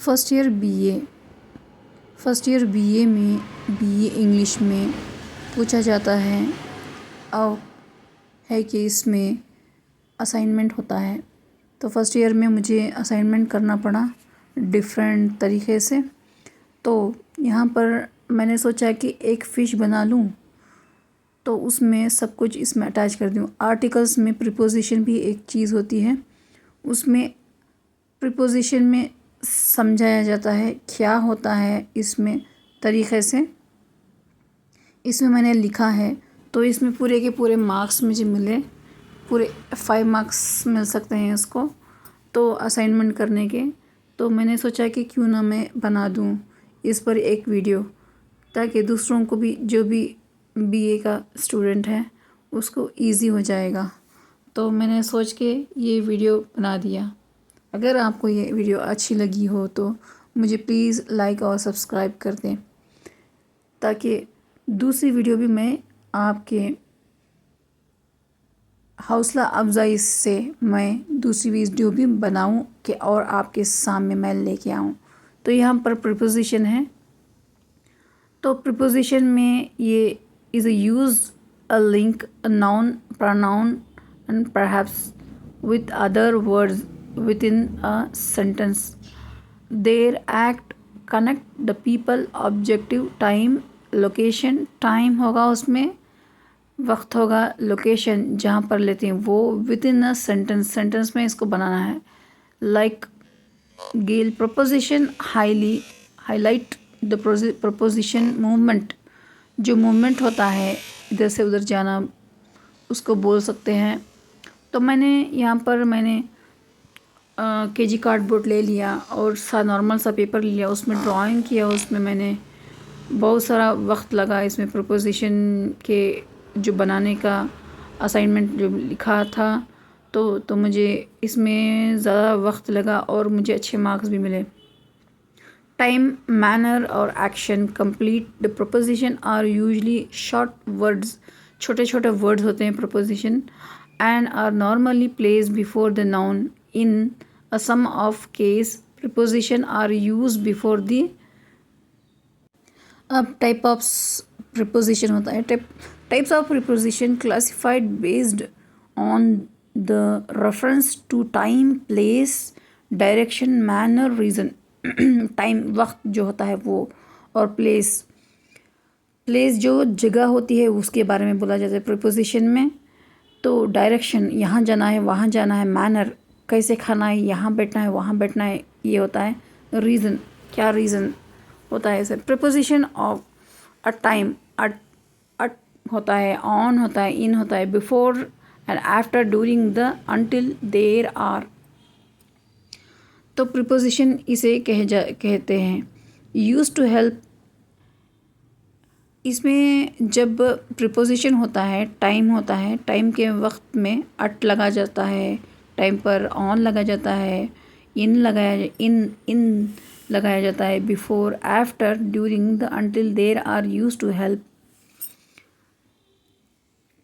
First year BA में BA English में पूछा जाता है और है कि इसमें असाइनमेंट होता है। तो फर्स्ट ईयर में मुझे असाइनमेंट करना पड़ा डिफरेंट तरीके से। तो यहाँ पर मैंने सोचा कि एक फ़िश बना लूँ, तो उसमें सब कुछ इसमें अटैच कर दूँ। आर्टिकल्स में प्रीपोजिशन भी एक चीज़ होती है, उसमें प्रीपोजिशन में समझाया जाता है क्या होता है इसमें तरीक़े से। इसमें मैंने लिखा है, तो इसमें पूरे के पूरे मार्क्स मुझे मिले, पूरे 5 मार्क्स मिल सकते हैं इसको तो असाइनमेंट करने के। तो मैंने सोचा कि क्यों ना मैं बना दूँ इस पर एक वीडियो, ताकि दूसरों को भी, जो भी बीए का स्टूडेंट है, उसको इजी हो जाएगा। तो मैंने सोच के ये वीडियो बना दिया। अगर आपको ये वीडियो अच्छी लगी हो तो मुझे प्लीज़ लाइक और सब्सक्राइब कर दें, ताकि दूसरी वीडियो भी मैं आपके हौसला अफजाई से मैं दूसरी वीडियो भी बनाऊं कि और आपके सामने मैं लेके आऊं। तो यहाँ पर प्रीपोजिशन है, तो प्रीपोजिशन में ये is use a link a noun pronoun and perhaps with other words within a sentence. Their act connect the people, objective, time, location. Time होगा उसमें, वक्त होगा, लोकेशन जहाँ पर लेते हैं वो, विद इन अ सेंटेंस में इसको बनाना है। Like Gill preposition highlight the preposition movement, जो मूवमेंट होता है इधर से उधर जाना, उसको बोल सकते हैं। तो यहाँ पर मैंने केजी कार्डबोर्ड ले लिया और नॉर्मल सा पेपर लिया, उसमें ड्राइंग किया। उसमें मैंने बहुत सारा वक्त लगा इसमें प्रपोजिशन के जो बनाने का असाइनमेंट जो लिखा था, तो मुझे इसमें ज़्यादा वक्त लगा और मुझे अच्छे मार्क्स भी मिले। टाइम, मैनर और action complete the preposition are usually short words, छोटे छोटे वर्ड्स होते हैं preposition, and are normally place before the noun. In a some of case preposition are used before the। अब टाइप ऑफ प्रीपोजिशन होता है। Types of preposition classified based on the reference to time, place, direction, manner, reason. Time वक्त जो होता है वो, और place जो जगह होती है उसके बारे में बोला जाता है प्रीपोजिशन में। तो डायरेक्शन, यहाँ जाना है वहाँ जाना है। मैनर, कैसे खाना है, यहाँ बैठना है वहाँ बैठना है, ये होता है। रीज़न, क्या रीज़न होता है ऐसे। Preposition of a time, at होता है, ऑन होता है, इन होता है, before and after, during the, until, there are. तो प्रीपोजिशन इसे कहते हैं। यूज टू हेल्प, इसमें जब प्रीपोजिशन होता है, टाइम होता है, टाइम के वक्त में अट लगा जाता है, टाइम पर ऑन लगा जाता है, इन लगाया जाता है, before, after, during the, until, there are use to help.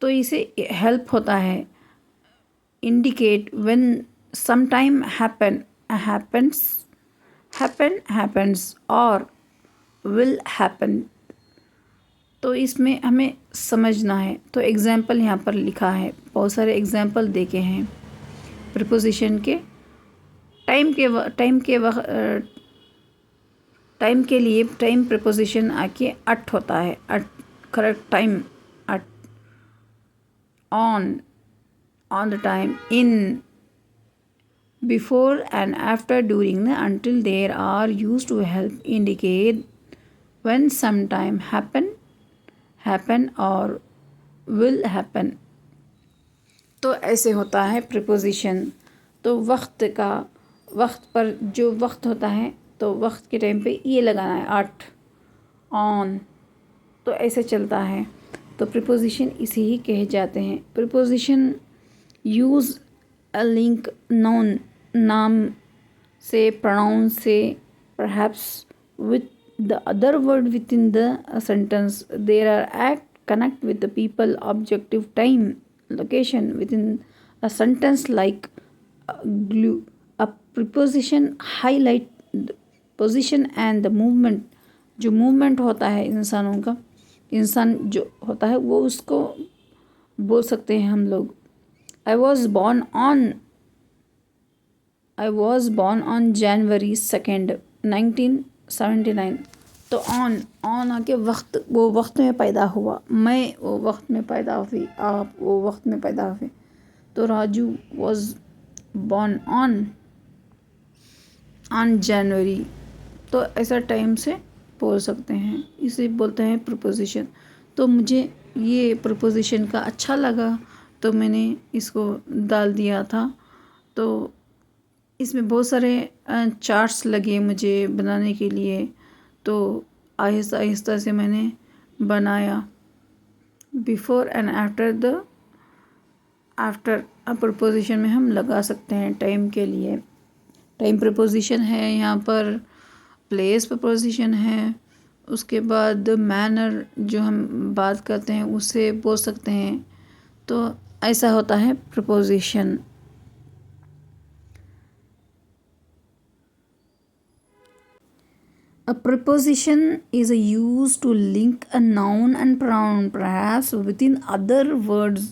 तो इसे हेल्प होता है। Indicate when some time happens और विल हैपन। तो इसमें हमें समझना है। तो एग्जाम्पल यहाँ पर लिखा है, बहुत सारे एग्जाम्पल देखे हैं प्रीपोजिशन के। टाइम के लिए टाइम प्रीपोजिशन आके अट होता है, at, correct time, at, on the time, in, before and after, during the, until, there are use to help indicate when some time happen और विल हैपन। तो ऐसे होता है प्रीपोजिशन। तो वक्त पर जो वक्त होता है, तो वक्त के टाइम पे ये लगाना है, अट, ऑन, तो ऐसे चलता है। तो प्रीपोजिशन इसे ही कहे जाते हैं। Preposition use a link noun, नाम से, प्रोनाउन से, perhaps with the other word within the sentence. There are act connect with the people, objective, time, location within a sentence, like glue. A preposition highlight position and the movement, जो movement होता है इंसानों का, इंसान जो होता है वो उसको बोल सकते हैं हम लोग। I was born on January 2, 1979। तो ऑन आके वक्त, वो वक्त में पैदा हुआ, मैं वो वक्त में पैदा हुई, आप वो वक्त में पैदा हुए। तो Raju was born on January, तो ऐसा टाइम से बोल सकते हैं, इसे बोलते हैं प्रपोजिशन। तो मुझे ये प्रपोजिशन का अच्छा लगा तो मैंने इसको डाल दिया था। तो इसमें बहुत सारे चार्ट्स लगे मुझे बनाने के लिए, तो आहिस्ता आहिस्ता से मैंने बनाया। बिफोर एंड आफ्टर प्रपोजिशन में हम लगा सकते हैं टाइम के लिए। टाइम प्रपोजिशन है, यहाँ पर प्लेस प्रपोजिशन है, उसके बाद मैनर जो हम बात करते हैं उससे बोल सकते हैं। तो ऐसा होता है preposition. A preposition is used to link a noun and pronoun, perhaps within other words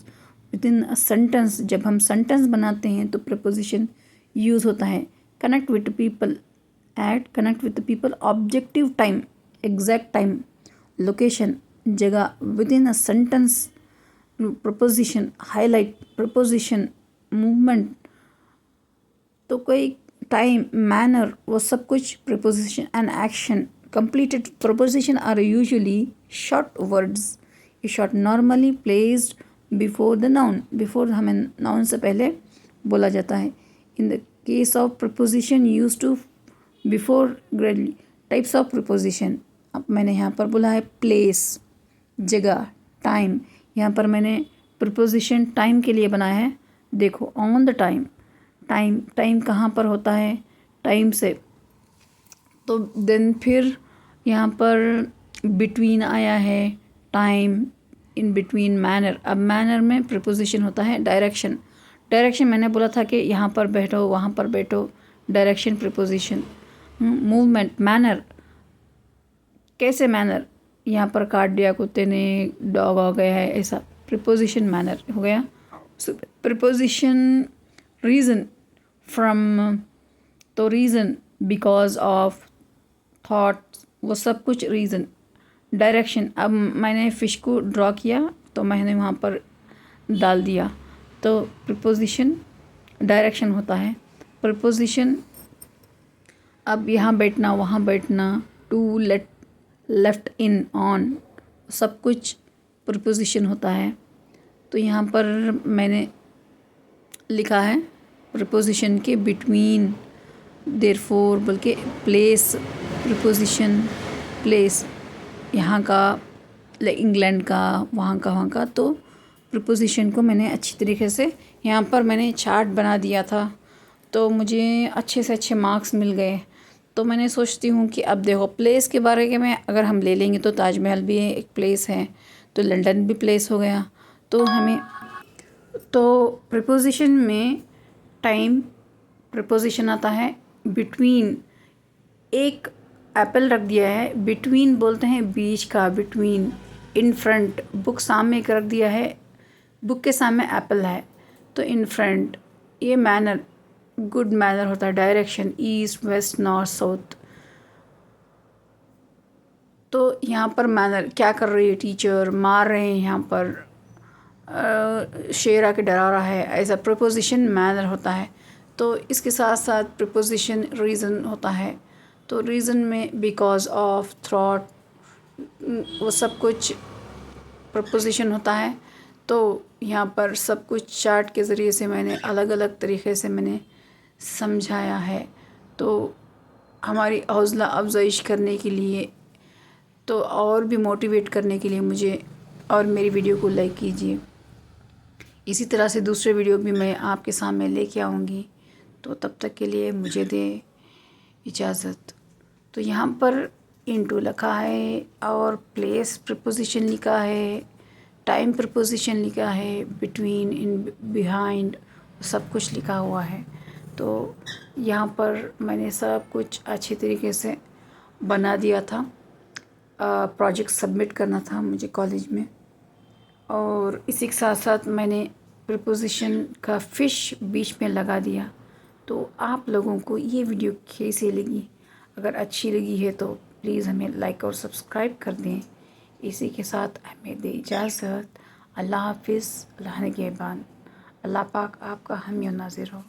within a sentence। जब हम sentence बनाते हैं तो preposition use होता है। connect with people, connect with people, objective time, exact time, location, जगह, within a sentence, preposition, highlight, preposition, movement, तो कोई टाइम, मैनर, वो सब कुछ preposition and action. Completed preposition are usually short words, ये short normally placed before the noun, before हमें noun से पहले बोला जाता है। In the case of preposition use to before greatly types of preposition. अब मैंने यहाँ पर बोला है प्लेस, जगह, टाइम। यहाँ पर मैंने प्रिपोजिशन टाइम के लिए बनाया है। देखो, ऑन द टाइम, टाइम कहाँ पर होता है, टाइम से। तो देन फिर यहाँ पर बिटवीन आया है, टाइम, इन बिटवीन, मैनर। अब मैनर में प्रिपोजिशन होता है डायरेक्शन। डायरेक्शन मैंने बोला था कि यहाँ पर बैठो, वहाँ पर बैठो, डायरेक्शन प्रिपोजिशन। मूवमेंट, मैनर, कैसे मैनर, यहाँ पर काट दिया कुत्ते ने, डॉग आ गया है, ऐसा प्रिपोजिशन मैनर हो गया। प्रिपोजिशन रीज़न, फ्रॉम, तो रीज़न, बिकॉज ऑफ, थॉट्स, वो सब कुछ रीज़न। डायरेक्शन, अब मैंने फ़िश को ड्रॉ किया तो मैंने वहाँ पर डाल दिया, तो प्रिपोजिशन डायरेक्शन होता है। प्रिपोजिशन, अब यहाँ बैठना, वहाँ बैठना, टू, लेफ्ट, इन, ऑन, सब कुछ प्रिपोजिशन होता है। तो यहाँ पर मैंने लिखा है प्रिपोजिशन के बिटवीन, देयरफॉर, बल्कि प्लेस, प्रिपोजिशन प्लेस, यहाँ का, इंग्लैंड का, वहाँ का, तो प्रिपोजिशन को मैंने अच्छी तरीके से यहाँ पर मैंने चार्ट बना दिया था, तो मुझे अच्छे से अच्छे मार्क्स मिल गए। तो मैंने सोचती हूँ कि अब देखो, प्लेस के बारे में अगर हम ले लेंगे तो ताजमहल भी एक प्लेस है, तो लंदन भी प्लेस हो गया। तो हमें, तो प्रिपोजिशन में टाइम प्रिपोजिशन आता है बिटवीन, एक एप्पल रख दिया है, बिटवीन बोलते हैं बीच का, बिटवीन। इन फ्रंट, बुक सामने एक रख दिया है, बुक के सामने एप्पल है, तो इन फ्रंट। ये मैनर, गुड मैनर होता है। Direction, east, west, north, south. तो यहाँ पर मैनर, क्या कर रही है टीचर, मार रहे हैं, यहाँ पर शेर आके डरा रहा है, ऐसा प्रिपोजिशन मैनर होता है। तो इसके साथ साथ प्रिपोजिशन रीज़न होता है। तो रीज़न में बिकॉज ऑफ, थॉट, वो सब कुछ प्रिपोजिशन होता है। तो यहाँ पर सब कुछ चार्ट के ज़रिए से मैंने अलग अलग तरीक़े से मैंने समझाया है। तो हमारी हौसला अफजाइश करने के लिए, तो और भी मोटिवेट करने के लिए मुझे और मेरी वीडियो को लाइक कीजिए। इसी तरह से दूसरे वीडियो भी मैं आपके सामने लेके आऊँगी। तो तब तक के लिए मुझे दे इजाज़त। तो यहाँ पर इनटू लिखा है और प्लेस प्रिपोजिशन लिखा है, टाइम प्रिपोजिशन लिखा है, बिटवीन, इन, बिहाइंड, सब कुछ लिखा हुआ है। तो यहाँ पर मैंने सब कुछ अच्छी तरीके से बना दिया था। प्रोजेक्ट सबमिट करना था मुझे कॉलेज में, और इसी के साथ साथ मैंने प्रीपोजिशन का फिश बीच में लगा दिया। तो आप लोगों को ये वीडियो कैसी लगी? अगर अच्छी लगी है तो प्लीज़ हमें लाइक और सब्सक्राइब कर दें। इसी के साथ हमें दे इजाज़त। अल्लाह हाफिज़। अल्लाह निगहबान। अल्लाह पाक आपका हामी और नाज़िर हो।